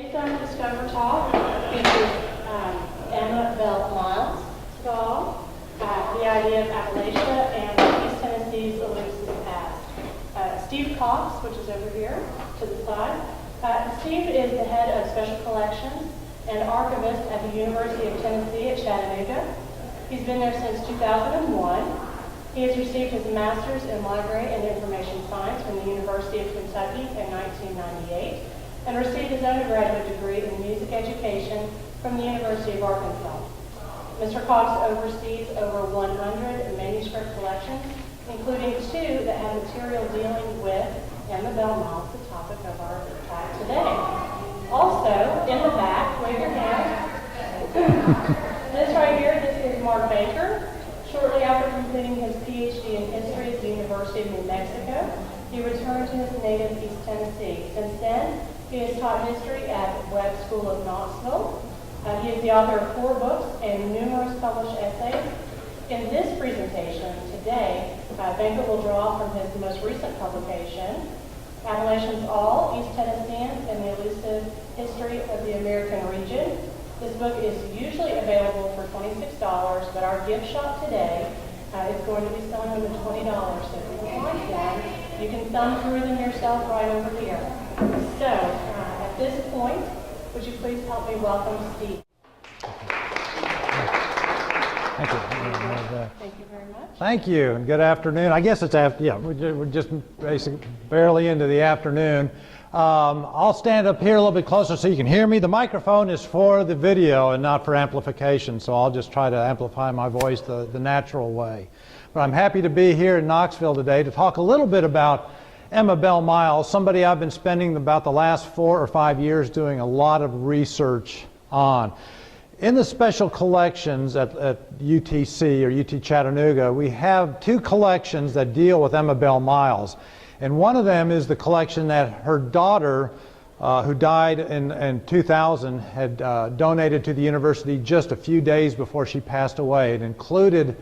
Today's Dine and Discover talk features Emma Bell Miles' doll, the idea of Appalachia, and East Tennessee's elusive past. Steve Cox, which is over here to the side. Steve is the head of Special Collections and archivist at the University of Tennessee at Chattanooga. He's been there since 2001. He has received his master's in library and information science from the University of Kentucky in 1998 and received his undergraduate degree in music education from the University of Arkansas. Mr. Cox oversees over 100 manuscript collections, including 2 that have material dealing with Emma Bell Miles, the topic of our talk today. Also, in the back, wave your hand. This right here, this is Mark Baker. Shortly after completing his PhD in history at the University of New Mexico, he returned to his native East Tennessee. Since then, he has taught history at Webb School of Knoxville. He is the author of 4 books and numerous published essays. In this presentation today, Baker will draw from his most recent publication, Appalachians All, East Tennesseans and the Elusive History of the American Region. This book is usually available for $26, but our gift shop today is going to be selling them at $20. So if you would like one, you can thumb through them yourself right over here. So at this point, would you please help me welcome Steve? Thank you. Thank you very much. Thank you, and good afternoon. I guess it's after, yeah, we're just basically barely into the afternoon. I'll stand up here a little bit closer so you can hear me. The microphone is for the video and not for amplification, so I'll just try to amplify my voice the natural way. But I'm happy to be here in Knoxville today to talk a little bit about Emma Bell Miles, somebody I've been spending about the last 4 or 5 years doing a lot of research on. In the special collections at UTC or UT Chattanooga, we have 2 collections that deal with Emma Bell Miles. And one of them is the collection that her daughter, who died in 2000, had donated to the university just a few days before she passed away. It included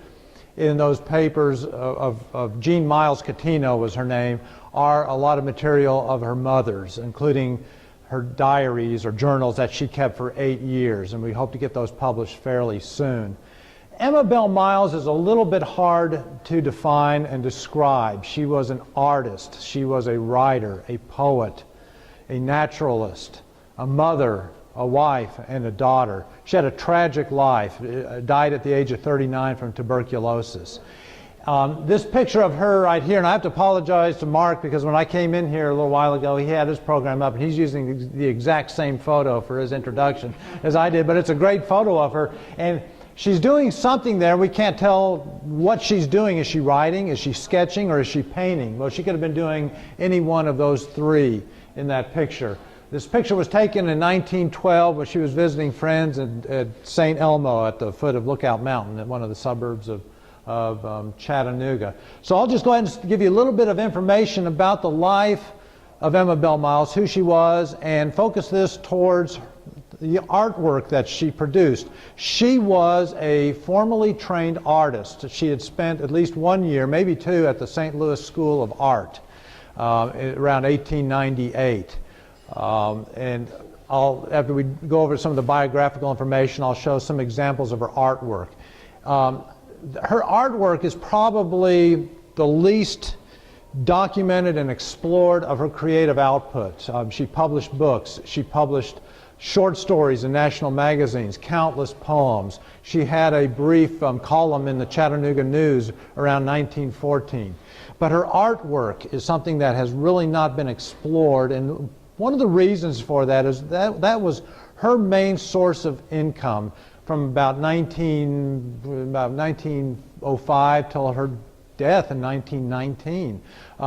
in those papers of Jean Miles Catino was her name, are a lot of material of her mother's, including her diaries or journals that she kept for 8 years, and we hope to get those published fairly soon. Emma Bell Miles is a little bit hard to define and describe. She was an artist, she was a writer, a poet, a naturalist, a mother, a wife, and a daughter. She had a tragic life, died at the age of 39 from tuberculosis. This picture of her right here, and I have to apologize to Mark because when I came in here a little while ago, he had his program up and he's using the exact same photo for his introduction as I did, but it's a great photo of her. And she's doing something there. We can't tell what she's doing. Is she writing? Is she sketching? Or is she painting? Well, she could have been doing any one of those 3 in that picture. This picture was taken in 1912 when she was visiting friends at St. Elmo at the foot of Lookout Mountain in one of the suburbs of Chattanooga. So I'll just go ahead and give you a little bit of information about the life of Emma Bell Miles, who she was, and focus this towards the artwork that she produced. She was a formally trained artist. She had spent at least 1 year, maybe 2, at the St. Louis School of Art around 1898. And after we go over some of the biographical information, I'll show some examples of her artwork. Her artwork is probably the least documented and explored of her creative output. She published books. She published short stories in national magazines, countless poems. She had a brief column in the Chattanooga News around 1914. But her artwork is something that has really not been explored, and one of the reasons for that is that was her main source of income from about 1905 till her death in 1919.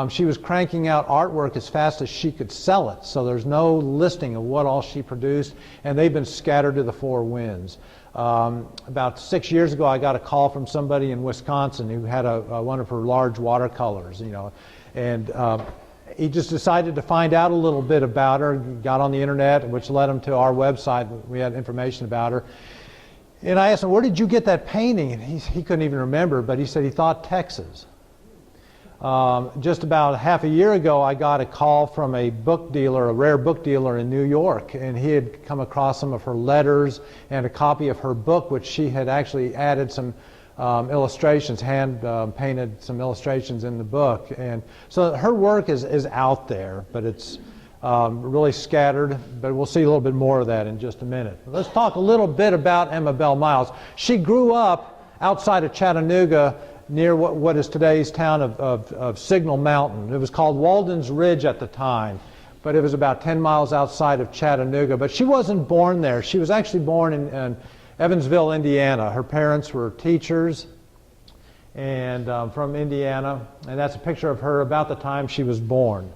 She was cranking out artwork as fast as she could sell it, so there's no listing of what all she produced, and they've been scattered to the 4 winds. About 6 years ago, I got a call from somebody in Wisconsin who had one of her large watercolors, and he just decided to find out a little bit about her, got on the internet, which led him to our website. We had information about her. And I asked him, where did you get that painting? And he couldn't even remember, but he said he thought Texas. Just about half a year ago, I got a call from a book dealer, a rare book dealer in New York, and he had come across some of her letters and a copy of her book, which she had actually added some illustrations, hand painted some illustrations in the book. And so her work is out there, but it's really scattered, but we'll see a little bit more of that in just a minute. Let's talk a little bit about Emma Bell Miles. She grew up outside of Chattanooga near what is today's town of Signal Mountain. It was called Walden's Ridge at the time, but it was about 10 miles outside of Chattanooga. But she wasn't born there. She was actually born in Evansville, Indiana. Her parents were teachers and from Indiana, and that's a picture of her about the time she was born.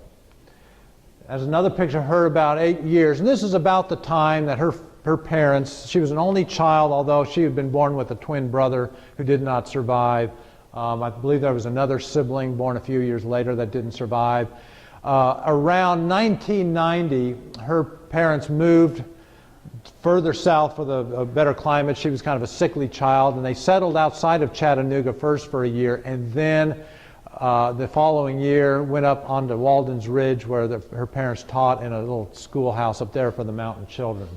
There's another picture of her about 8 years, and this is about the time that her parents, she was an only child, although she had been born with a twin brother who did not survive. I believe there was another sibling born a few years later that didn't survive. Around 1990, her parents moved further south for a better climate. She was kind of a sickly child, and they settled outside of Chattanooga first for a year, and then the following year went up onto Walden's Ridge where her parents taught in a little schoolhouse up there for the mountain children.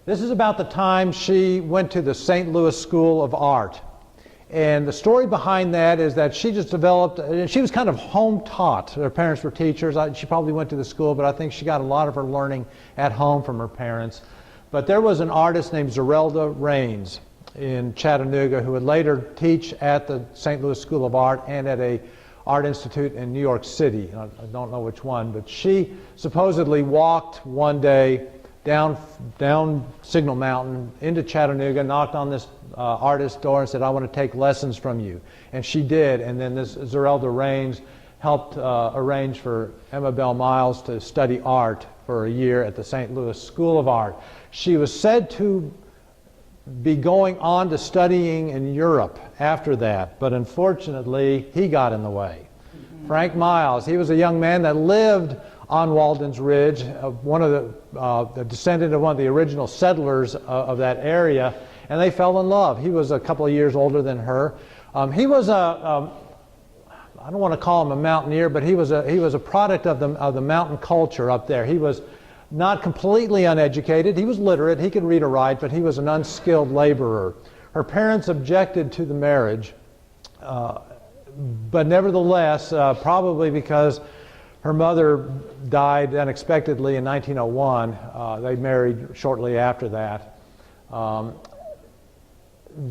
This is about the time she went to the St. Louis School of Art. And the story behind that is that she just developed, she was kind of home taught. Her parents were teachers. She probably went to the school, but I think she got a lot of her learning at home from her parents. But there was an artist named Zerelda Raines in Chattanooga who would later teach at the St. Louis School of Art and at a art institute in New York City. I don't know which one, but she supposedly walked one day down Signal Mountain into Chattanooga, knocked on this artist's door and said, "I want to take lessons from you." And she did, and then this Zerelda Raines helped arrange for Emma Bell Miles to study art for a year at the St. Louis School of Art. She was said to be going on to studying in Europe after that, but unfortunately he got in the way. Frank Miles, he was a young man that lived on Walden's Ridge, one of the descendant of one of the original settlers of that area, and they fell in love. He was a couple of years older than her. He was I don't want to call him a mountaineer, but he was a product of the mountain culture up there. He was not completely uneducated. He was literate. He could read or write, but he was an unskilled laborer. Her parents objected to the marriage, but nevertheless, probably because her mother died unexpectedly in 1901. They married shortly after that.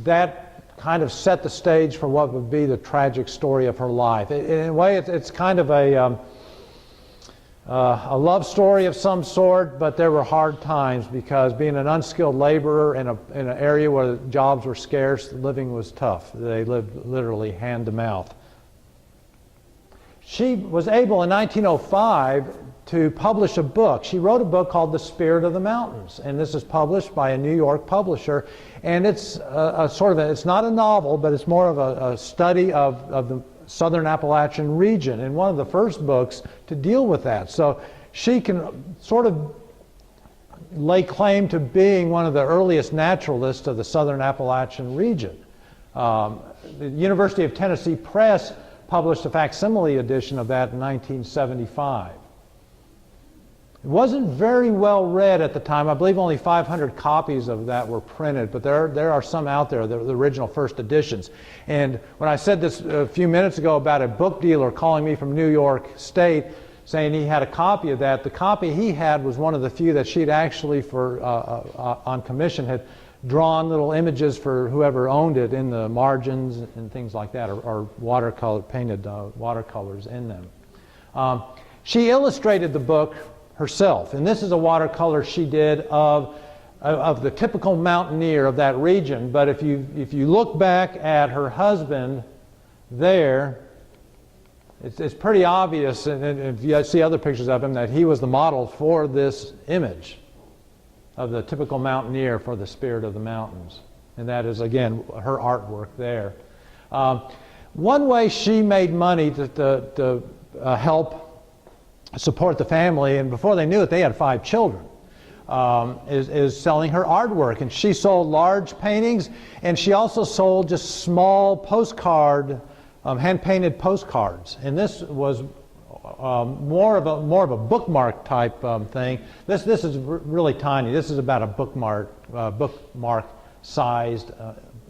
That kind of set the stage for what would be the tragic story of her life. In a way, it's kind of a love story of some sort, but there were hard times because being an unskilled laborer in an area where jobs were scarce, living was tough. They lived literally hand to mouth. She was able in 1905 to publish a book. She wrote a book called The Spirit of the Mountains, and this is published by a New York publisher. And it's it's not a novel, but it's more of a study of the southern Appalachian region, and one of the first books to deal with that. So she can sort of lay claim to being one of the earliest naturalists of the southern Appalachian region. The University of Tennessee Press published a facsimile edition of that in 1975. It wasn't very well read at the time. I believe only 500 copies of that were printed, but there are some out there, the original first editions. And when I said this a few minutes ago about a book dealer calling me from New York State saying he had a copy of that, the copy he had was one of the few that she'd actually, on commission, had drawn little images for whoever owned it in the margins and things like that, or watercolor, painted watercolors in them. She illustrated the book herself, and this is a watercolor she did of the typical mountaineer of that region. But if you look back at her husband there, it's pretty obvious, and if you see other pictures of him, that he was the model for this image of the typical mountaineer for The Spirit of the Mountains. And that is, again, her artwork there. One way she made money to help support the family, and before they knew it, they had 5 children, is selling her artwork. And she sold large paintings, and she also sold just small postcard hand-painted postcards, and this was more of a bookmark type thing. This is really tiny. This is about a bookmark sized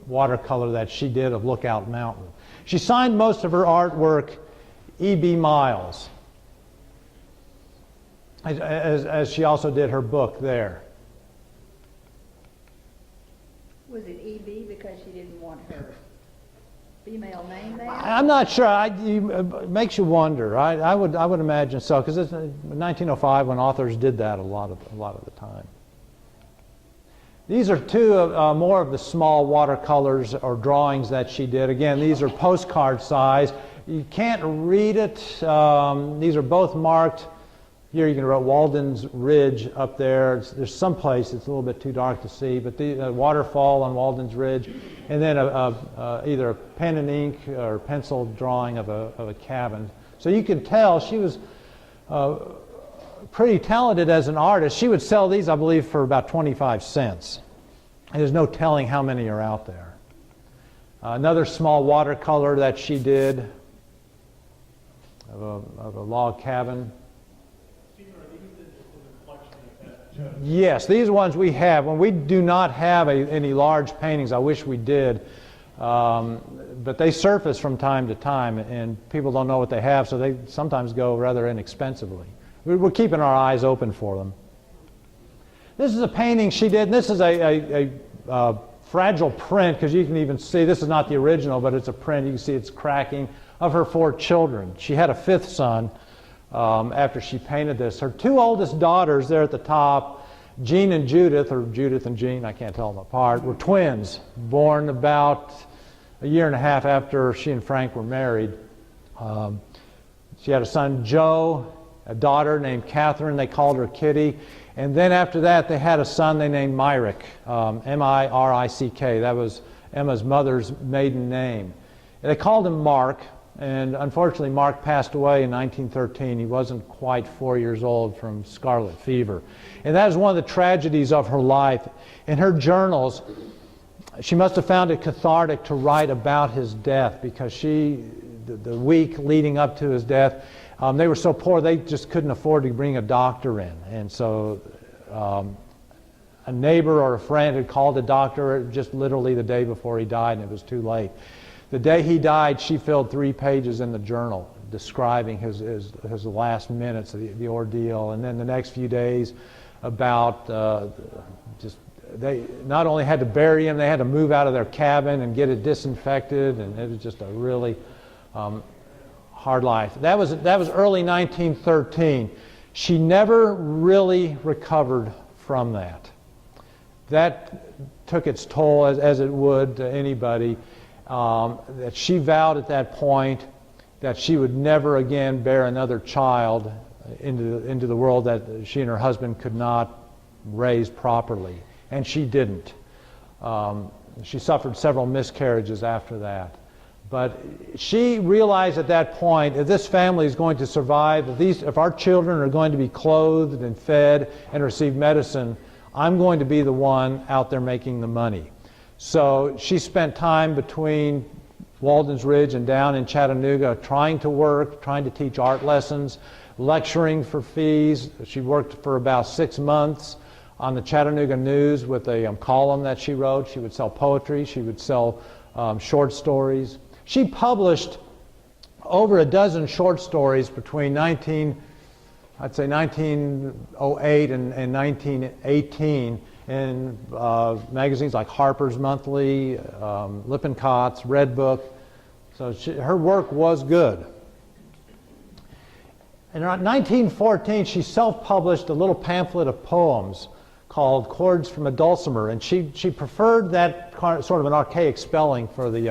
watercolor that she did of Lookout Mountain. She signed most of her artwork E.B. Miles, as she also did her book there. Was it E.B. because she didn't want her female name there? I'm not sure. It makes you wonder. I would imagine so, because it's 1905 when authors did that a lot of the time. These are two more of the small watercolors or drawings that she did. Again, these are postcard size. You can't read it. These are both marked. Here you can write Walden's Ridge up there. There's some place it's a little bit too dark to see, but the waterfall on Walden's Ridge, and then either a pen and ink or pencil drawing of a cabin. So you can tell she was pretty talented as an artist. She would sell these, I believe, for about 25 cents. And there's no telling how many are out there. Another small watercolor that she did of a log cabin. Yes, these ones we have. When we do not have any large paintings, I wish we did, but they surface from time to time, and people don't know what they have, so they sometimes go rather inexpensively. We're keeping our eyes open for them. This is a painting she did, and this is a fragile print, because you can even see, this is not the original, but it's a print. You can see it's cracking, of her 4 children. She had a 5th son after she painted this. Her 2 oldest daughters there at the top, Jean and Judith, or Judith and Jean, I can't tell them apart, were twins, born about a year and a half after she and Frank were married. She had a son, Joe, a daughter named Catherine. They called her Kitty. And then after that, they had a son they named Myrick, M-I-R-I-C-K. That was Emma's mother's maiden name. And they called him Mark, and unfortunately Mark passed away in 1913. He wasn't quite 4 years old from scarlet fever. And that is one of the tragedies of her life. In her journals, she must have found it cathartic to write about his death, because the week leading up to his death, they were so poor they just couldn't afford to bring a doctor in. And so a neighbor or a friend had called a doctor just literally the day before he died, and it was too late. The day he died, she filled 3 pages in the journal describing his last minutes of the ordeal. And then the next few days about they not only had to bury him, they had to move out of their cabin and get it disinfected, and it was just a really hard life. That was early 1913. She never really recovered from that. That took its toll, as it would to anybody. That she vowed at that point that she would never again bear another child into the world that she and her husband could not raise properly. And she didn't. She suffered several miscarriages after that. But she realized at that point, if this family is going to survive, if our children are going to be clothed and fed and receive medicine, I'm going to be the one out there making the money. So she spent time between Walden's Ridge and down in Chattanooga trying to work, trying to teach art lessons, lecturing for fees. She worked for about 6 months on the Chattanooga News with a column that she wrote. She would sell poetry. She would sell short stories. She published over a dozen short stories between 1908 and 1918 in magazines like Harper's Monthly, Lippincott's, Red Book. So her work was good. In 1914, she self-published a little pamphlet of poems called Chords from a Dulcimer, and she preferred that sort of an archaic spelling for the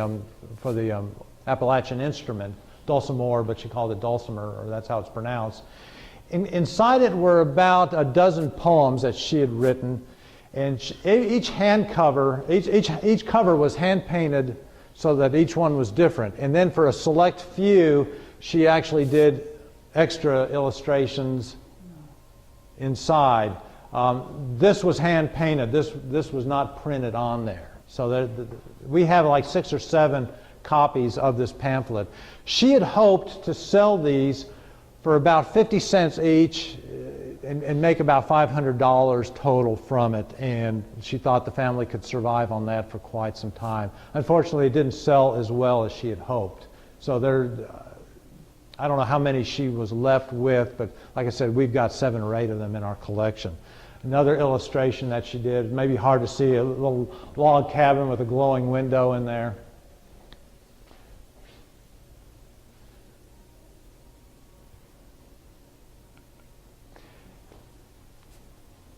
Appalachian instrument, dulcimer, but she called it dulcimer, or that's how it's pronounced. Inside it were about a dozen poems that she had written, and each cover was hand painted so that each one was different. And then for a select few, she actually did extra illustrations inside. This was hand painted. This was not printed on there. So we have like 6 or 7 copies of this pamphlet. She had hoped to sell these for about 50 cents each and make about $500 total from it, and she thought the family could survive on that for quite some time. Unfortunately, it didn't sell as well as she had hoped. So I don't know how many she was left with, but like I said, we've got 7 or 8 of them in our collection. Another illustration that she did, maybe hard to see, a little log cabin with a glowing window in there.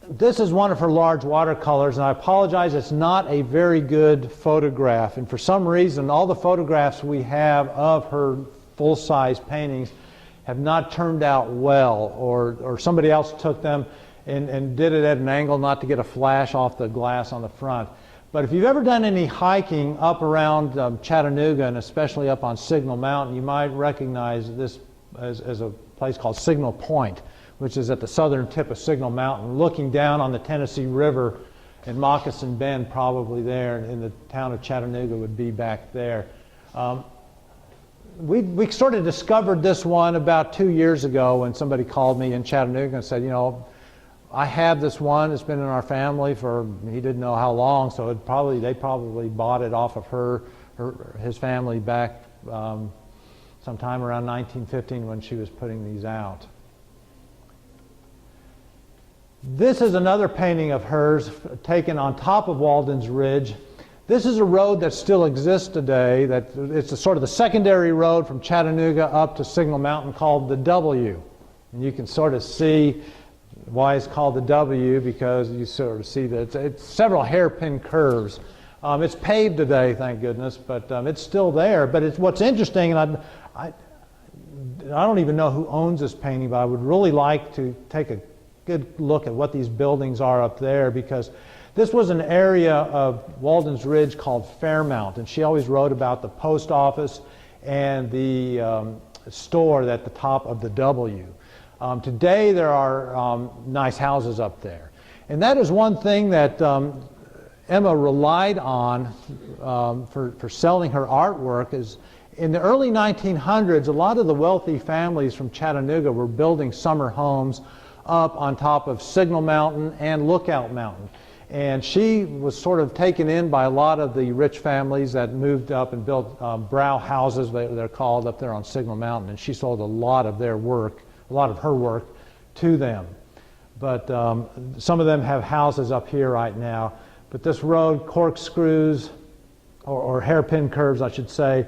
This is one of her large watercolors, and I apologize, it's not a very good photograph. And for some reason, all the photographs we have of her full-size paintings have not turned out well, or somebody else took them and did it at an angle not to get a flash off the glass on the front. But if you've ever done any hiking up around Chattanooga, and especially up on Signal Mountain, you might recognize this as a place called Signal Point, which is at the southern tip of Signal Mountain, looking down on the Tennessee River, and Moccasin Bend probably there, and the town of Chattanooga would be back there. We sort of discovered this one about 2 years ago when somebody called me in Chattanooga and said, you know, I have this one, it's been in our family for, he didn't know how long, so they probably bought it off of his family back sometime around 1915 when she was putting these out. This is another painting of hers taken on top of Walden's Ridge. This is a road that still exists today. It's sort of the secondary road from Chattanooga up to Signal Mountain called the W. And you can sort of see why it's called the W, because you sort of see that it's several hairpin curves. It's paved today, thank goodness, but it's still there. But what's interesting, and I don't even know who owns this painting, but I would really like to take a good look at what these buildings are up there, because this was an area of Walden's Ridge called Fairmount, and she always wrote about the post office and the store at the top of the W. Today there are nice houses up there, and that is one thing that Emma relied on for selling her artwork. Is in the early 1900s, a lot of the wealthy families from Chattanooga were building summer homes up on top of Signal Mountain and Lookout Mountain. And she was sort of taken in by a lot of the rich families that moved up and built brow houses, they're called, up there on Signal Mountain. And she sold a lot of her work to them. But some of them have houses up here right now. But this road, corkscrews, or hairpin curves, I should say,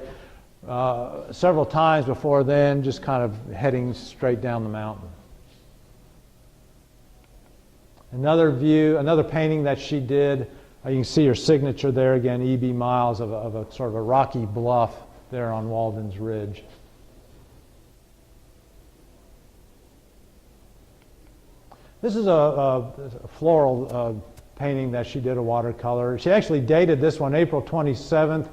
several times before then, just kind of heading straight down the mountain. Another view, another painting that she did, you can see her signature there again, E.B. Miles, of a sort of a rocky bluff there on Walden's Ridge. This is a floral painting that she did, a watercolor. She actually dated this one April 27th,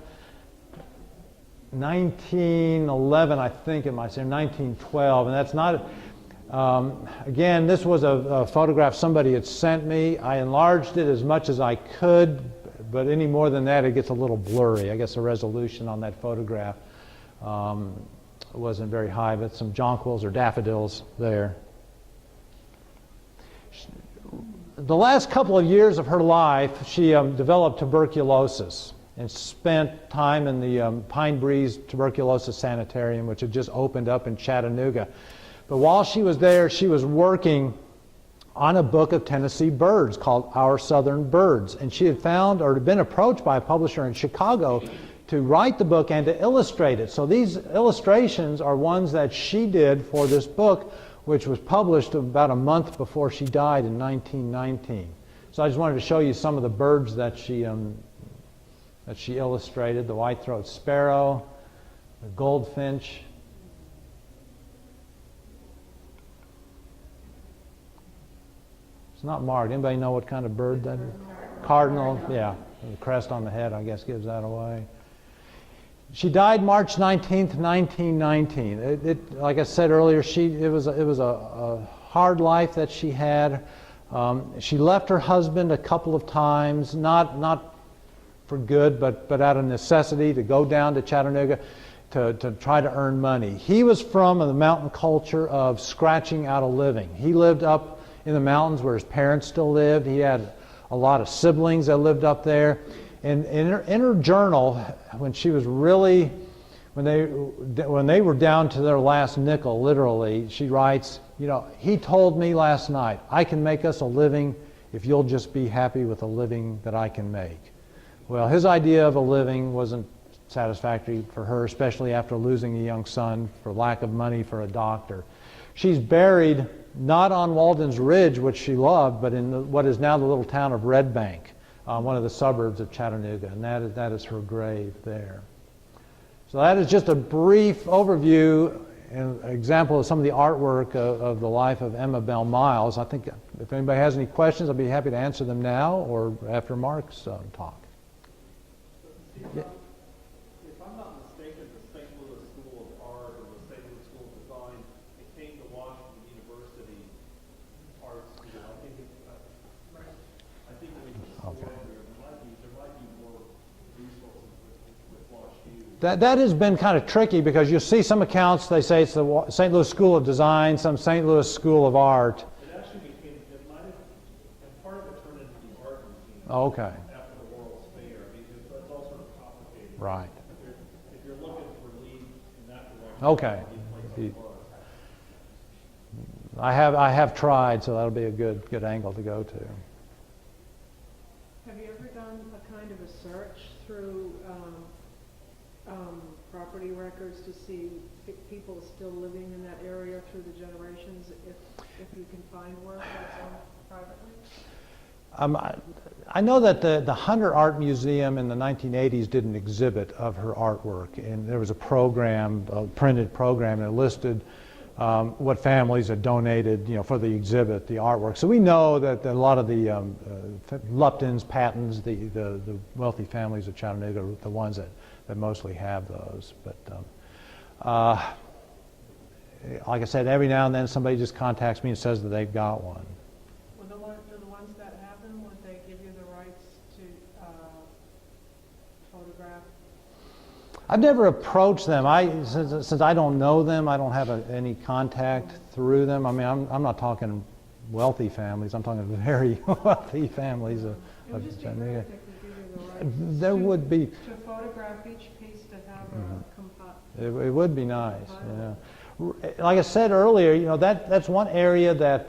1911, I think it might say, 1912, and that's not... again, this was a photograph somebody had sent me. I enlarged it as much as I could, but any more than that, it gets a little blurry. I guess the resolution on that photograph wasn't very high, but some jonquils or daffodils there. The last couple of years of her life, she developed tuberculosis and spent time in the Pine Breeze Tuberculosis Sanitarium, which had just opened up in Chattanooga. But while she was there, she was working on a book of Tennessee birds called Our Southern Birds. And she had found or had been approached by a publisher in Chicago to write the book and to illustrate it. So these illustrations are ones that she did for this book, which was published about a month before she died in 1919. So I just wanted to show you some of the birds that she illustrated: the white-throated sparrow, the goldfinch. It's not marked. Anybody know what kind of bird that is? Cardinal, yeah. The crest on the head, I guess, gives that away. She died March 19th, 1919. Like I said earlier, it was a hard life that she had. She left her husband a couple of times, not for good, but out of necessity to go down to Chattanooga to try to earn money. He was from the mountain culture of scratching out a living. He lived up in the mountains where his parents still lived. He had a lot of siblings that lived up there. And in her journal, when she was really, when they were down to their last nickel, literally, she writes, you know, he told me last night, I can make us a living if you'll just be happy with the living that I can make. Well, his idea of a living wasn't satisfactory for her, especially after losing a young son for lack of money for a doctor. She's buried not on Walden's Ridge, which she loved, but in what is now the little town of Red Bank, one of the suburbs of Chattanooga, and that is her grave there. So that is just a brief overview and example of some of the artwork of the life of Emma Bell Miles. I think if anybody has any questions, I'll be happy to answer them now or after Mark's talk. Yeah. If I'm not mistaken, the St. Louis School of Art or the St. Louis School of Design, it came to Washington University Art School. I think it was Okay. there might be more resources with WashU. That has been kind of tricky because you'll see some accounts, they say it's the St. Louis School of Design, some St. Louis School of Art. It actually became, it might have, and part of it turned into the art museum. Oh, okay. After the World's Fair, because it's all sort of complicated. Right. If you're looking for leads in that direction, Okay. I have tried, so that'll be a good angle to go to. Have you ever done a kind of a search through property records to see if people still living in that area through the generations, if you can find work that's owned privately? I know that the Hunter Art Museum in the 1980s did an exhibit of her artwork, and there was a program, a printed program, and it listed what families had donated, you know, for the exhibit, the artwork. So we know that a lot of the Luptons, Pattons, the wealthy families of Chattanooga are the ones that mostly have those. But like I said, every now and then somebody just contacts me and says that they've got one. Well, the ones that have them, would they give you the rights to photograph? I've never approached them. Since I don't know them, I don't have any contact through them. I mean, I'm not talking wealthy families. I'm talking very wealthy families of Chattanooga. If they could give you the rights There would be. to photograph each piece to have a composite. It would be nice. Yeah. Like I said earlier, you know, that's one area that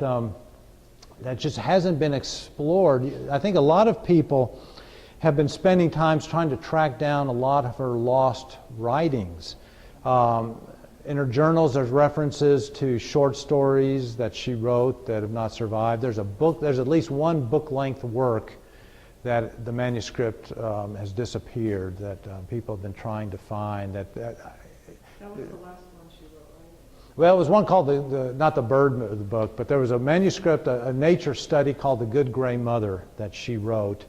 that just hasn't been explored. I think a lot of people have been spending time trying to track down a lot of her lost writings. In her journals, there's references to short stories that she wrote that have not survived. There's at least one book-length work that the manuscript has disappeared, that people have been trying to find. That was the last one she wrote, right? Well, it was one called not the bird of the book, but there was a manuscript, a nature study called The Good Gray Mother that she wrote.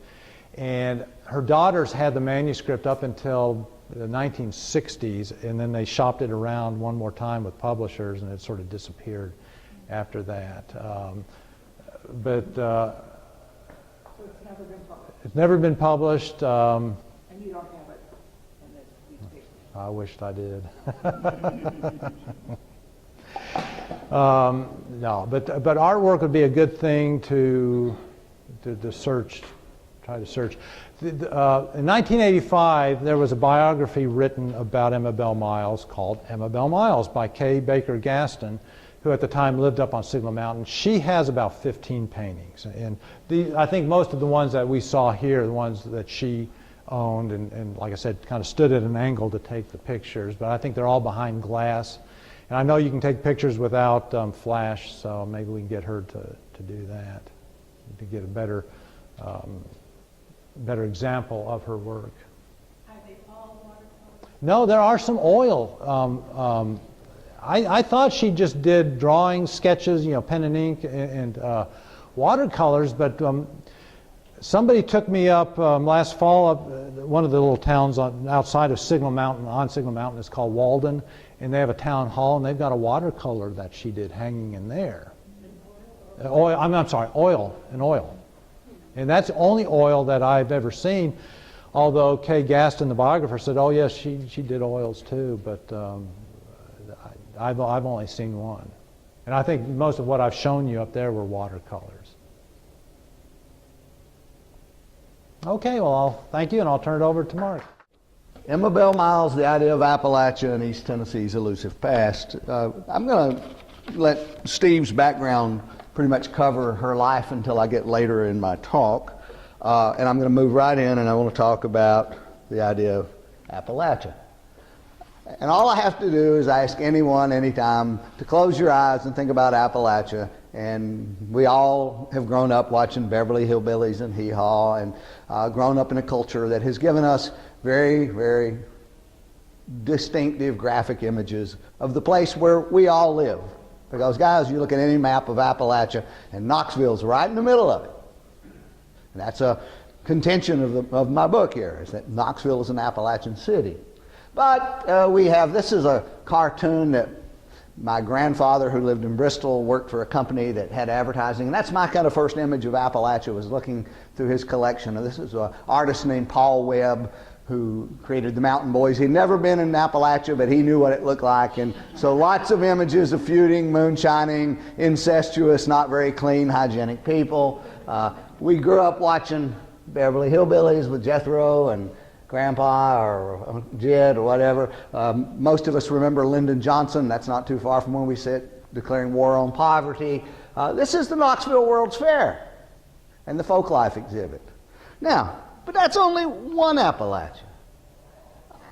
And her daughters had the manuscript up until the 1960s, and then they shopped it around one more time with publishers, and it sort of disappeared after that. But So it's never been published, it's never been published. and you don't have it in these papers? I wished I did. No, but artwork would be a good thing to search. Try to search. In 1985, there was a biography written about Emma Bell Miles called Emma Bell Miles by Kay Baker Gaston, who at the time lived up on Signal Mountain. She has about 15 paintings, and I think most of the ones that we saw here are the ones that she owned, and like I said, kind of stood at an angle to take the pictures, but I think they're all behind glass. And I know you can take pictures without flash, so maybe we can get her to do that, to get a better example of her work. Are they all watercolors? No, there are some oil. I thought she just did drawings, sketches, you know, pen and ink, and watercolors, but somebody took me up last fall up one of the little towns outside of Signal Mountain, on Signal Mountain, is called Walden, and they have a town hall, and they've got a watercolor that she did hanging in there. Oil, I'm sorry, oil. And that's the only oil that I've ever seen. although Kay Gaston, the biographer, said, oh yes, she did oils too, but I've only seen one. And I think most of what I've shown you up there were watercolors. Okay, well, I'll thank you, and I'll turn it over to Mark. Emma Bell Miles, The Idea of Appalachia and East Tennessee's Elusive Past. I'm going to let Steve's background pretty much cover her life until I get later in my talk. And I'm going to move right in, and I want to talk about the idea of Appalachia. And all I have to do is ask anyone, anytime, to close your eyes and think about Appalachia. And we all have grown up watching Beverly Hillbillies and Hee Haw, and grown up in a culture that has given us very, very distinctive graphic images of the place where we all live. Because, guys, you look at any map of Appalachia, and Knoxville's right in the middle of it. And that's a contention of my book here, is that Knoxville is an Appalachian city. But this is a cartoon that my grandfather, who lived in Bristol, worked for a company that had advertising. And that's my kind of first image of Appalachia, was looking through his collection. And this is an artist named Paul Webb, who created the Mountain Boys. He'd never been in Appalachia, but he knew what it looked like. And so lots of images of feuding, moonshining, incestuous, not very clean, hygienic people. We grew up watching Beverly Hillbillies with Jethro and Grandpa or Jed or whatever. Most of us remember Lyndon Johnson. That's not too far from when we sit, declaring war on poverty. This is the Knoxville World's Fair and the folk life exhibit. Now, but that's only one Appalachia.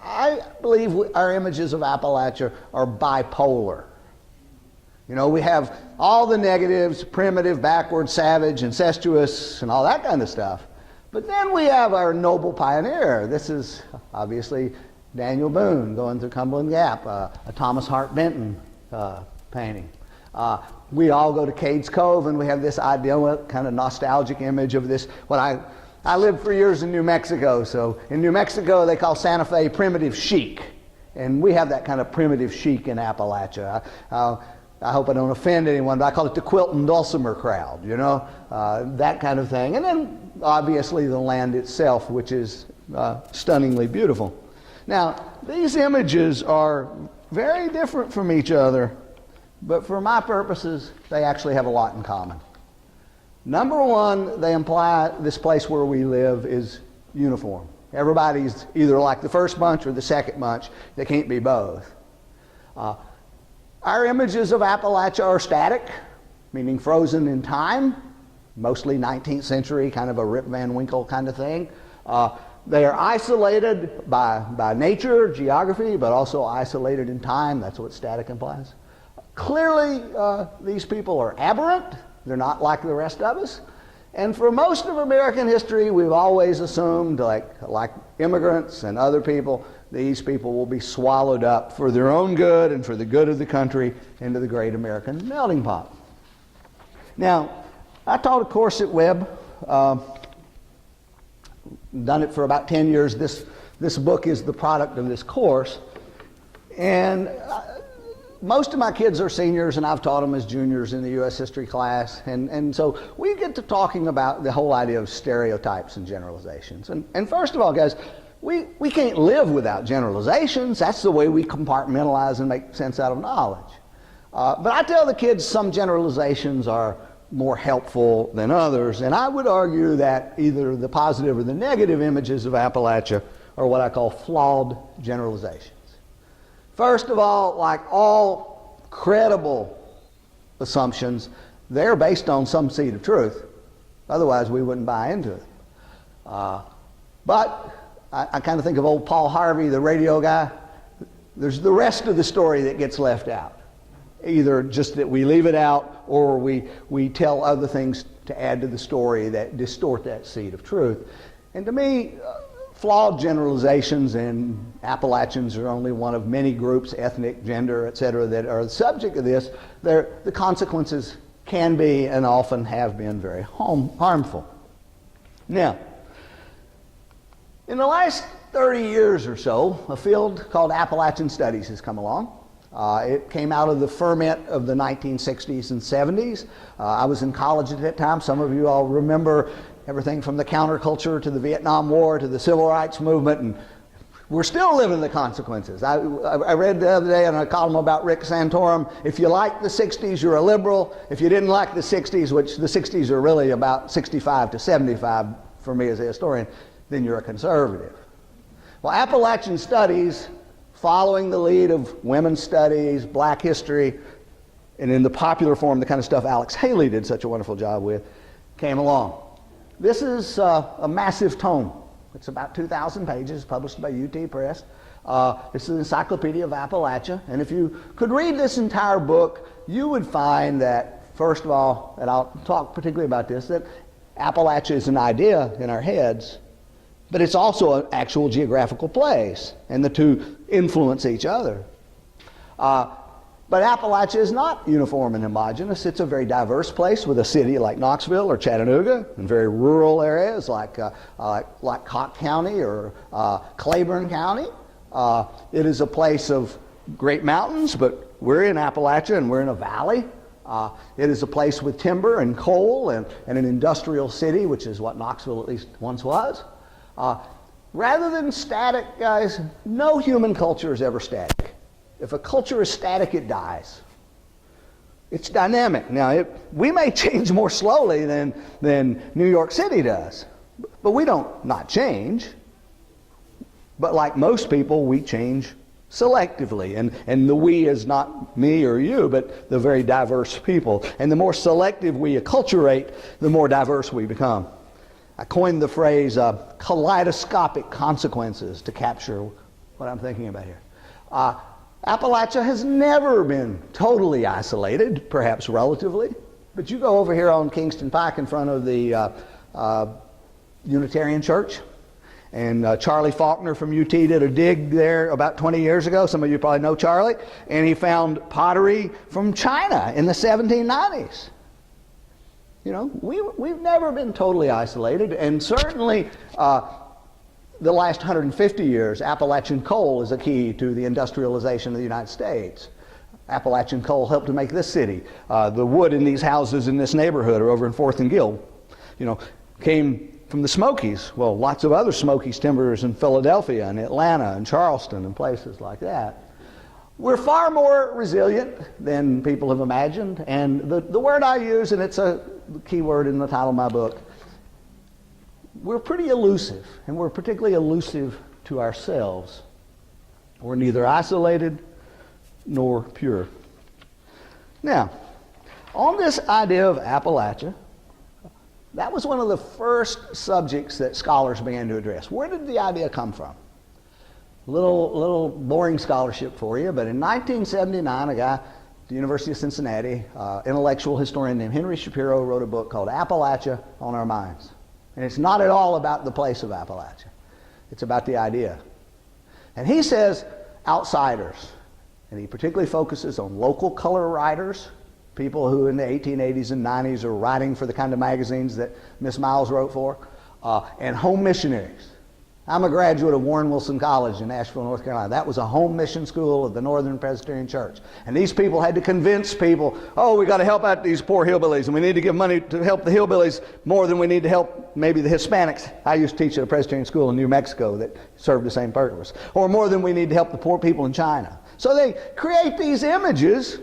I believe our images of Appalachia are bipolar. You know, we have all the negatives, primitive, backward, savage, incestuous, and all that kind of stuff. But then we have our noble pioneer. This is obviously Daniel Boone going through Cumberland Gap, a Thomas Hart Benton painting. We all go to Cades Cove, and we have this ideal kind of nostalgic image of this, I lived for years in New Mexico, so in New Mexico they call Santa Fe primitive chic, and we have that kind of primitive chic in Appalachia. I hope I don't offend anyone, but I call it the Quilton Dulcimer crowd, you know, that kind of thing. And then obviously the land itself, which is stunningly beautiful. Now, these images are very different from each other, but for my purposes, they actually have a lot in common. Number one, they imply this place where we live is uniform. Everybody's either like the first bunch or the second bunch. They can't be both. Our images of Appalachia are static, meaning frozen in time, mostly 19th century, kind of a Rip Van Winkle kind of thing. They are isolated by nature, geography, but also isolated in time. That's what static implies. Clearly, these people are aberrant. They're not like the rest of us. And for most of American history, we've always assumed, like immigrants and other people, these people will be swallowed up for their own good and for the good of the country into the great American melting pot. Now, I taught a course at Webb, done it for about 10 years. This book is the product of this course. And most of my kids are seniors, and I've taught them as juniors in the U.S. history class. And so we get to talking about the whole idea of stereotypes and generalizations. And first of all, guys, we can't live without generalizations. That's the way we compartmentalize and make sense out of knowledge. But I tell the kids some generalizations are more helpful than others, and I would argue that either the positive or the negative images of Appalachia are what I call flawed generalizations. First of all, like all credible assumptions, they're based on some seed of truth. Otherwise, we wouldn't buy into it. But I kind of think of old Paul Harvey, the radio guy. There's the rest of the story that gets left out. Either just that we leave it out, or we tell other things to add to the story that distort that seed of truth. And to me, flawed generalizations, and Appalachians are only one of many groups, ethnic, gender, etc., that are the subject of this. The consequences can be and often have been very harmful. Now, in the last 30 years or so, a field called Appalachian Studies has come along. It came out of the ferment of the 1960s and 70s. I was in college at that time. Some of you all remember everything from the counterculture to the Vietnam War to the Civil Rights Movement, and we're still living the consequences. I read the other day in a column about Rick Santorum, if you like the 60s, you're a liberal. If you didn't like the 60s, which the 60s are really about 65 to 75 for me as a historian, then you're a conservative. Well, Appalachian studies, following the lead of women's studies, black history, and in the popular form, the kind of stuff Alex Haley did such a wonderful job with, came along. This is a massive tome. It's about 2,000 pages, published by UT Press. It's an encyclopedia of Appalachia. And if you could read this entire book, you would find that, first of all, and I'll talk particularly about this, that Appalachia is an idea in our heads, but it's also an actual geographical place, and the two influence each other. But Appalachia is not uniform and homogeneous. It's a very diverse place with a city like Knoxville or Chattanooga, and very rural areas like Cocke County or Claiborne County. It is a place of great mountains, but we're in Appalachia and we're in a valley. It is a place with timber and coal and an industrial city, which is what Knoxville at least once was. Rather than static, guys, no human culture is ever static. If a culture is static, it dies. It's dynamic. Now, we may change more slowly than New York City does, but we don't not change. But like most people, we change selectively. And the we is not me or you, but the very diverse people. And the more selective we acculturate, the more diverse we become. I coined the phrase kaleidoscopic consequences to capture what I'm thinking about here. Appalachia has never been totally isolated, perhaps relatively, but you go over here on Kingston Pike in front of the Unitarian Church, and Charlie Faulkner from UT did a dig there about 20 years ago. Some of you probably know Charlie, and he found pottery from China in the 1790s. You know, we've never been totally isolated, and certainly the last 150 years, Appalachian coal is a key to the industrialization of the United States. Appalachian coal helped to make this city. The wood in these houses in this neighborhood or over in 4th and Guild, you know, came from the Smokies. Well, lots of other Smokies timbers in Philadelphia and Atlanta and Charleston and places like that. We're far more resilient than people have imagined, and the word I use, and it's a key word in the title of my book, we're pretty elusive, and we're particularly elusive to ourselves. We're neither isolated nor pure. Now, on this idea of Appalachia, that was one of the first subjects that scholars began to address. Where did the idea come from? Little boring scholarship for you, but in 1979, a guy at the University of Cincinnati, intellectual historian named Henry Shapiro, wrote a book called Appalachia on Our Minds. And it's not at all about the place of Appalachia. It's about the idea. And he says outsiders. And he particularly focuses on local color writers, people who in the 1880s and 90s are writing for the kind of magazines that Miss Miles wrote for, and home missionaries. I'm a graduate of Warren Wilson College in Asheville, North Carolina. That was a home mission school of the Northern Presbyterian Church. And these people had to convince people, oh, we got to help out these poor hillbillies, and we need to give money to help the hillbillies more than we need to help maybe the Hispanics. I used to teach at a Presbyterian school in New Mexico that served the same purpose. Or more than we need to help the poor people in China. So they create these images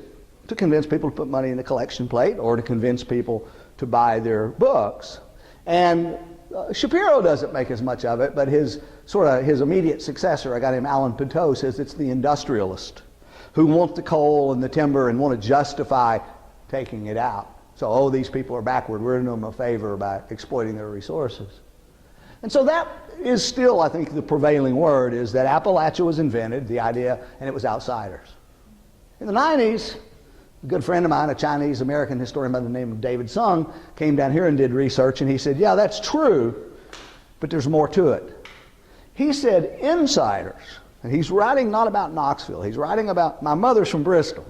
to convince people to put money in the collection plate or to convince people to buy their books. And Shapiro doesn't make as much of it, but his immediate successor, a guy named Alan Pinto, says it's the industrialist who want the coal and the timber and want to justify taking it out. So, oh, these people are backward. We're doing them a favor by exploiting their resources. And so that is still, I think, the prevailing word is that Appalachia was invented, the idea, and it was outsiders. In the 90s, a good friend of mine, a Chinese-American historian by the name of David Sung, came down here and did research, and he said, yeah, that's true, but there's more to it. He said insiders, and he's writing not about Knoxville, he's writing about, my mother's from Bristol.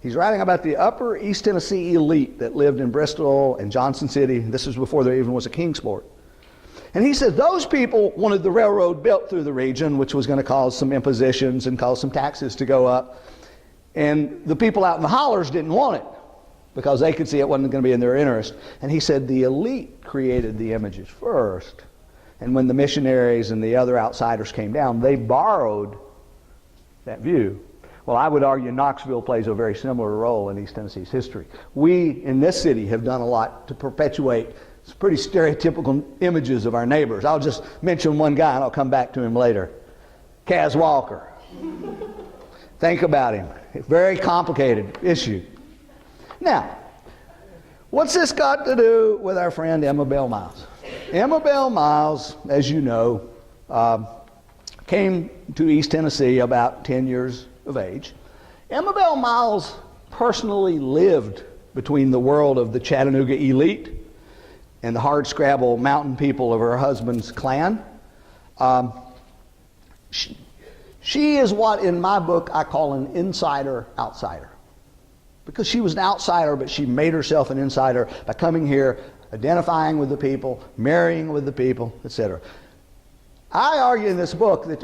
He's writing about the upper East Tennessee elite that lived in Bristol and Johnson City. This was before there even was a Kingsport. And he said those people wanted the railroad built through the region, which was going to cause some impositions and cause some taxes to go up. And the people out in the hollers didn't want it. because they could see it wasn't going to be in their interest. And he said the elite created the images first. And when the missionaries and the other outsiders came down, they borrowed that view. Well, I would argue Knoxville plays a very similar role in East Tennessee's history. We in this city have done a lot to perpetuate some pretty stereotypical images of our neighbors. I'll just mention one guy and I'll come back to him later. Kaz Walker. Think about him. Very complicated issue. Now, what's this got to do with our friend Emma Bell Miles? Emma Bell Miles, as you know, came to East Tennessee about 10 years of age. Emma Bell Miles personally lived between the world of the Chattanooga elite and the hardscrabble mountain people of her husband's clan. She is what in my book I call an insider-outsider. Because she was an outsider, but she made herself an insider by coming here, identifying with the people, marrying with the people, etc. I argue in this book that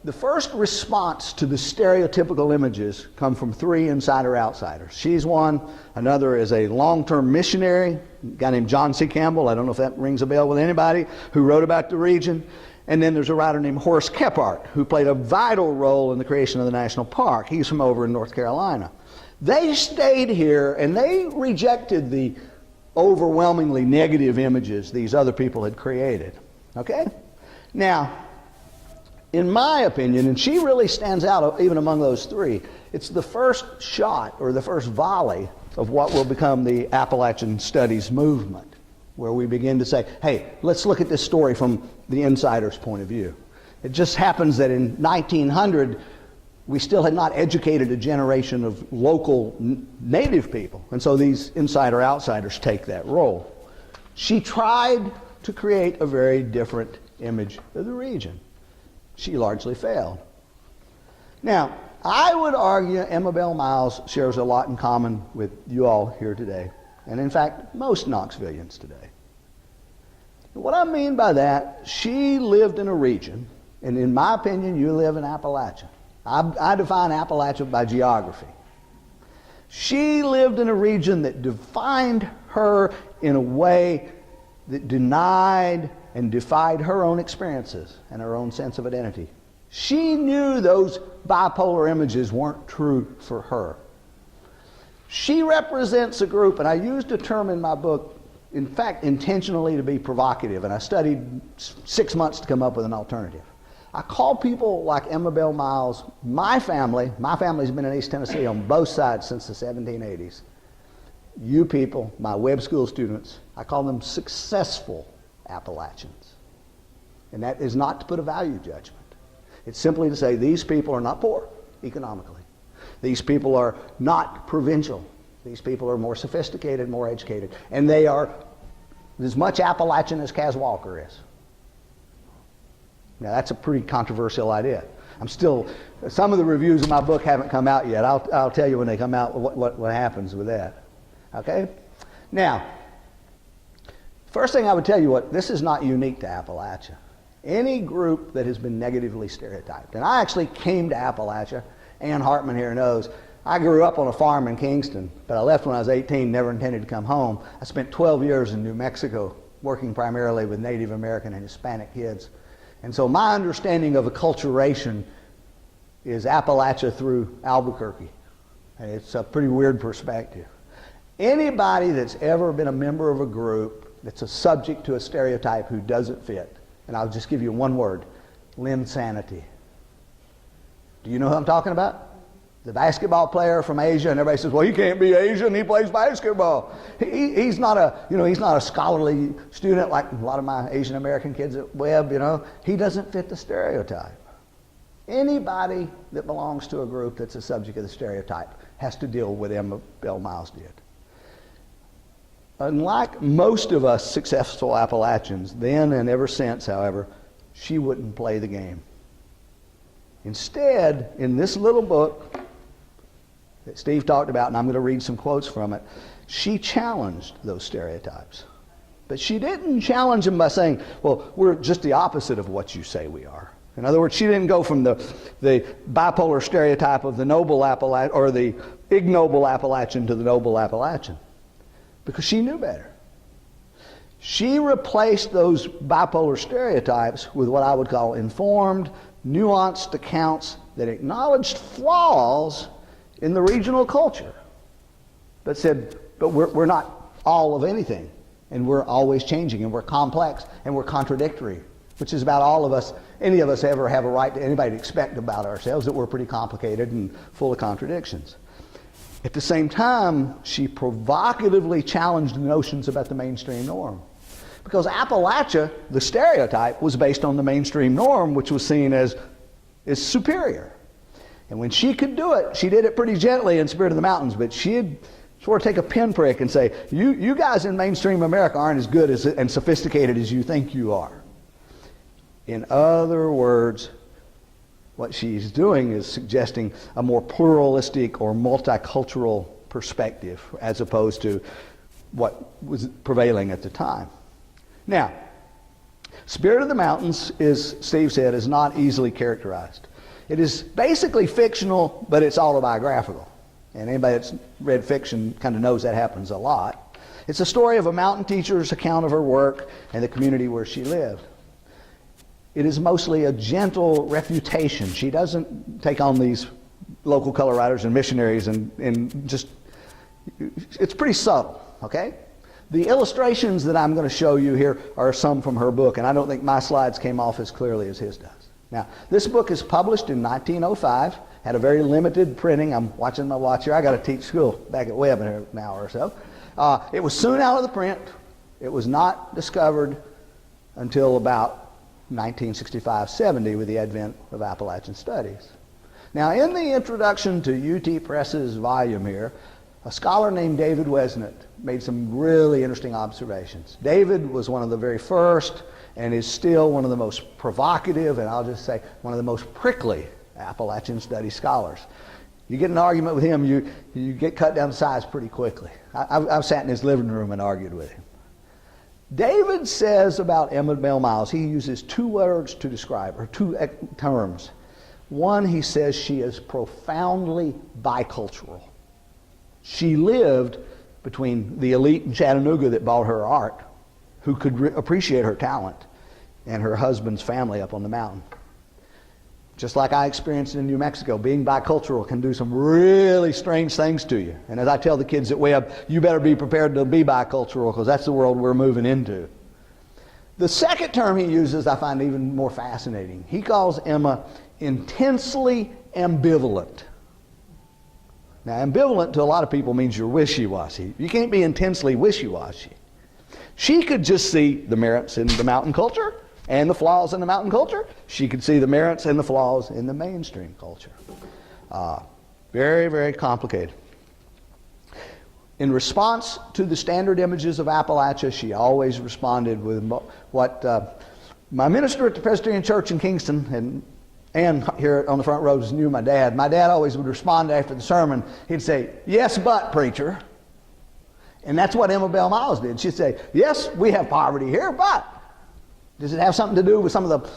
the first response to the stereotypical images come from three insider-outsiders. She's one. Another is a long-term missionary, a guy named John C. Campbell. I don't know if that rings a bell with anybody, who wrote about the region. And then there's a writer named Horace Kephart, who played a vital role in the creation of the national park. He's from over in North Carolina. They stayed here and they rejected the overwhelmingly negative images these other people had created. Okay? Now, in my opinion, and she really stands out even among those three, it's the first shot or the first volley of what will become the Appalachian Studies movement, where we begin to say, hey, let's look at this story from the insider's point of view. It just happens that in 1900, we still had not educated a generation of local native people. And so these insider-outsiders take that role. She tried to create a very different image of the region. She largely failed. Now, I would argue Emma Bell Miles shares a lot in common with you all here today. And in fact, most Knoxvillians today. What I mean by that, she lived in a region, and in my opinion, you live in Appalachia. I define Appalachia by geography. She lived in a region that defined her in a way that denied and defied her own experiences and her own sense of identity. She knew those bipolar images weren't true for her. She represents a group, and I used a term in my book, in fact, intentionally to be provocative, and I studied 6 months to come up with an alternative. I call people like Emma Bell Miles, my family's been in East Tennessee on both sides since the 1780s. You people, my Webb School students, I call them successful Appalachians. And that is not to put a value judgment. It's simply to say these people are not poor economically. These people are not provincial. These people are more sophisticated, more educated. And they are as much Appalachian as Kaz Walker is. Now, that's a pretty controversial idea. Some of the reviews in my book haven't come out yet. I'll tell you when they come out what happens with that. Okay? Now, first thing I would tell you, this is not unique to Appalachia. Any group that has been negatively stereotyped. And I actually came to Appalachia. Ann Hartman here knows. I grew up on a farm in Kingston, but I left when I was 18, never intended to come home. I spent 12 years in New Mexico, working primarily with Native American and Hispanic kids. And so my understanding of acculturation is Appalachia through Albuquerque. And it's a pretty weird perspective. Anybody that's ever been a member of a group that's a subject to a stereotype who doesn't fit, and I'll just give you one word, linsanity. Do you know who I'm talking about? The basketball player from Asia, and everybody says, well, he can't be Asian, he plays basketball. He's not a scholarly student like a lot of my Asian American kids at Webb, He doesn't fit the stereotype. Anybody that belongs to a group that's a subject of the stereotype has to deal with Emma Bell Miles did. Unlike most of us successful Appalachians, then and ever since, however, she wouldn't play the game. Instead, in this little book that Steve talked about, and I'm going to read some quotes from it, she challenged those stereotypes. But she didn't challenge them by saying, well, we're just the opposite of what you say we are. In other words, she didn't go from the bipolar stereotype of the noble Appalachian or the ignoble Appalachian to the noble Appalachian, because she knew better. She replaced those bipolar stereotypes with what I would call informed, nuanced accounts that acknowledged flaws in the regional culture, but said, but we're not all of anything, and we're always changing, and we're complex, and we're contradictory, which is about all of us, any of us ever have a right to anybody to expect about ourselves, that we're pretty complicated and full of contradictions. At the same time, she provocatively challenged the notions about the mainstream norm. Because Appalachia, the stereotype, was based on the mainstream norm, which was seen as superior. And when she could do it, she did it pretty gently in Spirit of the Mountains, but she'd sort of take a pinprick and say, you guys in mainstream America aren't as good and sophisticated as you think you are. In other words, what she's doing is suggesting a more pluralistic or multicultural perspective as opposed to what was prevailing at the time. Now, Spirit of the Mountains, as Steve said, is not easily characterized. It is basically fictional, but it's autobiographical. And anybody that's read fiction kind of knows that happens a lot. It's a story of a mountain teacher's account of her work and the community where she lived. It is mostly a gentle refutation. She doesn't take on these local color writers and missionaries and just, it's pretty subtle, okay? The illustrations that I'm going to show you here are some from her book, and I don't think my slides came off as clearly as his does. Now, this book is published in 1905, had a very limited printing. I'm watching my watch here. I got to teach school back at Webb in an hour or so. It was soon out of the print. It was not discovered until about 1965-70 with the advent of Appalachian Studies. Now, in the introduction to UT Press's volume here, a scholar named David Wesnett made some really interesting observations. David was one of the very first and is still one of the most provocative, and I'll just say one of the most prickly Appalachian Studies scholars. You get in an argument with him, you get cut down to size pretty quickly. I've sat in his living room and argued with him. David says about Emma Bell Miles, he uses two words to describe her, two terms. One, he says she is profoundly bicultural. She lived between the elite in Chattanooga that bought her art, who could appreciate her talent, and her husband's family up on the mountain. Just like I experienced in New Mexico, being bicultural can do some really strange things to you. And as I tell the kids at Webb, you better be prepared to be bicultural, because that's the world we're moving into. The second term he uses I find even more fascinating. He calls Emma intensely ambivalent. Now, ambivalent to a lot of people means you're wishy-washy. You can't be intensely wishy-washy. She could just see the merits in the mountain culture and the flaws in the mountain culture. She could see the merits and the flaws in the mainstream culture. Very, very complicated. In response to the standard images of Appalachia, she always responded with what my minister at the Presbyterian Church in Kingston and here on the front rows knew my dad. My dad always would respond after the sermon. He'd say, "Yes, but, preacher." And that's what Emma Bell Miles did. She'd say, "Yes, we have poverty here, but does it have something to do with some of the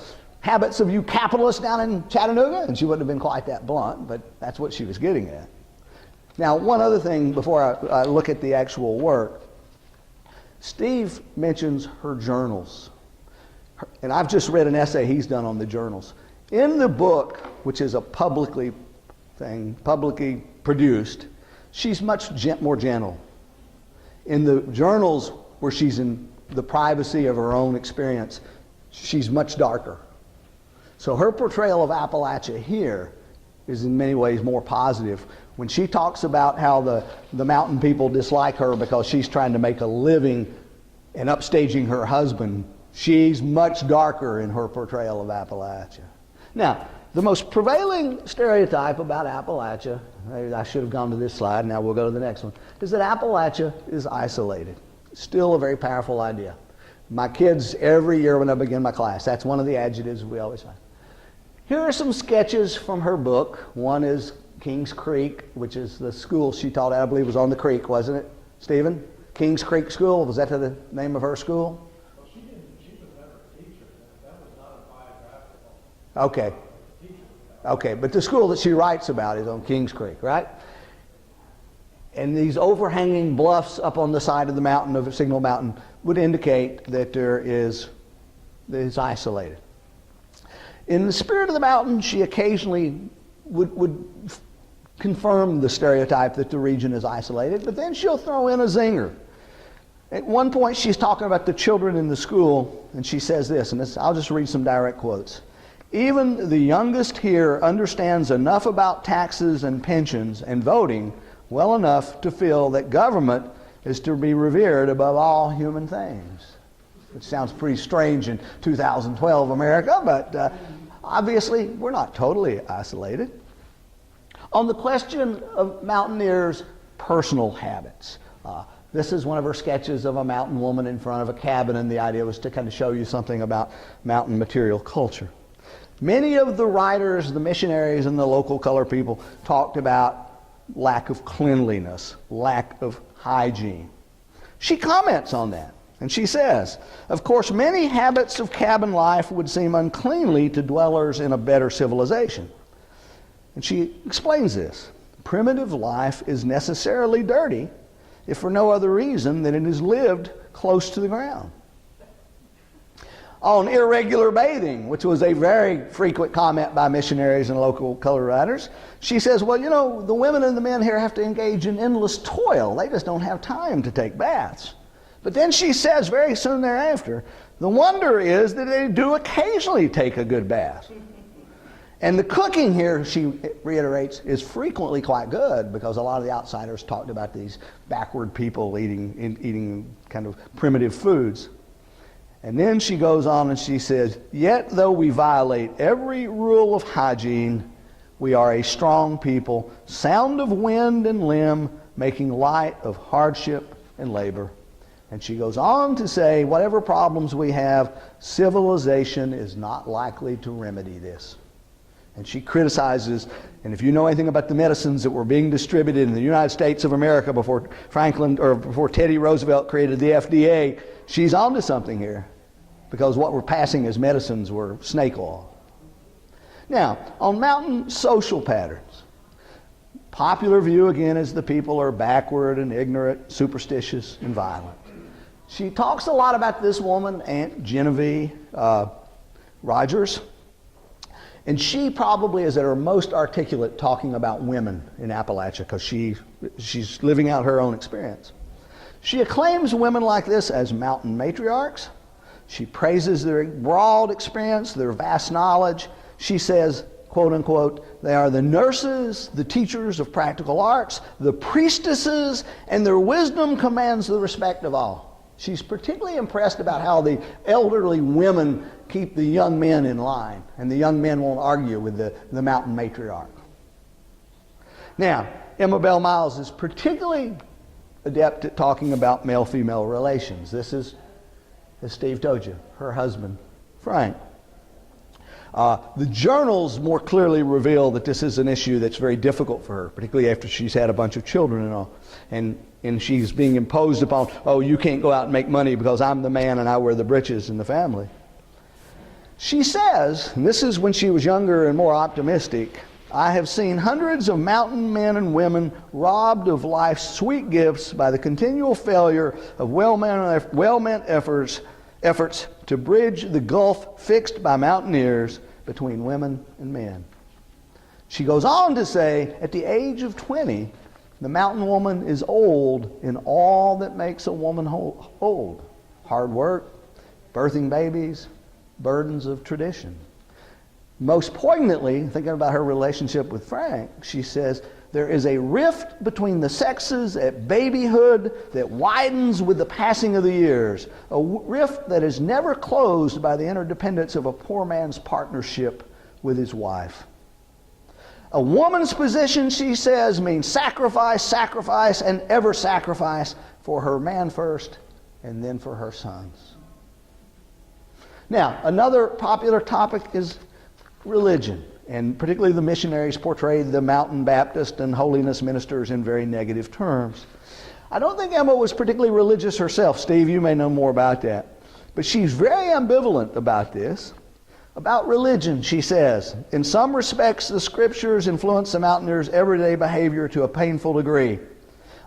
habits of you capitalists down in Chattanooga?" And she wouldn't have been quite that blunt, but that's what she was getting at. Now, one other thing before I look at the actual work. Steve mentions her journals. And I've just read an essay he's done on the journals. In the book, which is a publicly produced, she's much more gentle. In the journals, where she's in the privacy of her own experience, she's much darker. So her portrayal of Appalachia here is in many ways more positive. When she talks about how the mountain people dislike her because she's trying to make a living and upstaging her husband, she's much darker in her portrayal of Appalachia. Now, the most prevailing stereotype about Appalachia, I should have gone to this slide, now we'll go to the next one, is that Appalachia is isolated. Still a very powerful idea. My kids, every year when I begin my class, that's one of the adjectives we always find. Here are some sketches from her book. One is Kings Creek, which is the school she taught at, I believe was on the creek, wasn't it, Stephen? Kings Creek School, was that the name of her school? Well, she was never a teacher. That was not a biographical. Okay. Okay, but the school that she writes about is on Kings Creek, right? And these overhanging bluffs up on the side of the mountain, of Signal Mountain, would indicate that that it's isolated. In the spirit of the mountain, she occasionally would confirm the stereotype that the region is isolated, but then she'll throw in a zinger. At one point, she's talking about the children in the school, and she says this, and I'll just read some direct quotes. Even the youngest here understands enough about taxes and pensions and voting well enough to feel that government is to be revered above all human things. Which sounds pretty strange in 2012 America, but obviously we're not totally isolated. On the question of mountaineers' personal habits, this is one of her sketches of a mountain woman in front of a cabin, and the idea was to kind of show you something about mountain material culture. Many of the writers, the missionaries, and the local color people talked about lack of cleanliness, lack of hygiene. She comments on that, and she says, of course, many habits of cabin life would seem uncleanly to dwellers in a better civilization. And she explains this. Primitive life is necessarily dirty, if for no other reason than it is lived close to the ground. On irregular bathing, which was a very frequent comment by missionaries and local color writers, she says, well, you know, the women and the men here have to engage in endless toil. They just don't have time to take baths. But then she says very soon thereafter, the wonder is that they do occasionally take a good bath. And the cooking here, she reiterates, is frequently quite good, because a lot of the outsiders talked about these backward people eating kind of primitive foods. And then she goes on and she says, yet though we violate every rule of hygiene, we are a strong people, sound of wind and limb, making light of hardship and labor. And she goes on to say, whatever problems we have, civilization is not likely to remedy this. And she criticizes, and if you know anything about the medicines that were being distributed in the United States of America before Teddy Roosevelt created the FDA, she's onto something here, because what we're passing as medicines were snake oil. Now, on mountain social patterns, popular view again is the people are backward and ignorant, superstitious, and violent. She talks a lot about this woman, Aunt Genevieve Rogers. And she probably is at her most articulate talking about women in Appalachia, because she's living out her own experience. She acclaims women like this as mountain matriarchs. She praises their broad experience, their vast knowledge. She says, quote unquote, they are the nurses, the teachers of practical arts, the priestesses, and their wisdom commands the respect of all. She's particularly impressed about how the elderly women keep the young men in line, and the young men won't argue with the mountain matriarch. Now, Emma Bell Miles is particularly adept at talking about male-female relations. This is, as Steve told you, her husband, Frank. The journals more clearly reveal that this is an issue that's very difficult for her, particularly after she's had a bunch of children and all. And she's being imposed upon, oh, you can't go out and make money because I'm the man and I wear the breeches in the family. She says, and this is when she was younger and more optimistic, I have seen hundreds of mountain men and women robbed of life's sweet gifts by the continual failure of well-meant efforts to bridge the gulf fixed by mountaineers between women and men. She goes on to say, at the age of 20, the mountain woman is old in all that makes a woman old. Hard work, birthing babies, burdens of tradition. Most poignantly, thinking about her relationship with Frank, she says, there is a rift between the sexes at babyhood that widens with the passing of the years, a rift that is never closed by the interdependence of a poor man's partnership with his wife. A woman's position, she says, means sacrifice, sacrifice, and ever sacrifice for her man first and then for her sons. Now, another popular topic is religion, and particularly the missionaries portrayed the mountain Baptist and holiness ministers in very negative terms. I don't think Emma was particularly religious herself. Steve, you may know more about that. But she's very ambivalent about this. About religion, she says, in some respects, the scriptures influence the mountaineers' everyday behavior to a painful degree.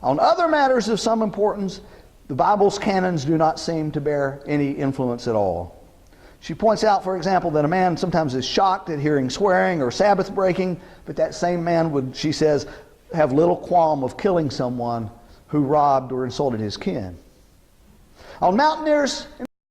On other matters of some importance, the Bible's canons do not seem to bear any influence at all. She points out, for example, that a man sometimes is shocked at hearing swearing or Sabbath breaking, but that same man would, she says, have little qualm of killing someone who robbed or insulted his kin. On mountaineers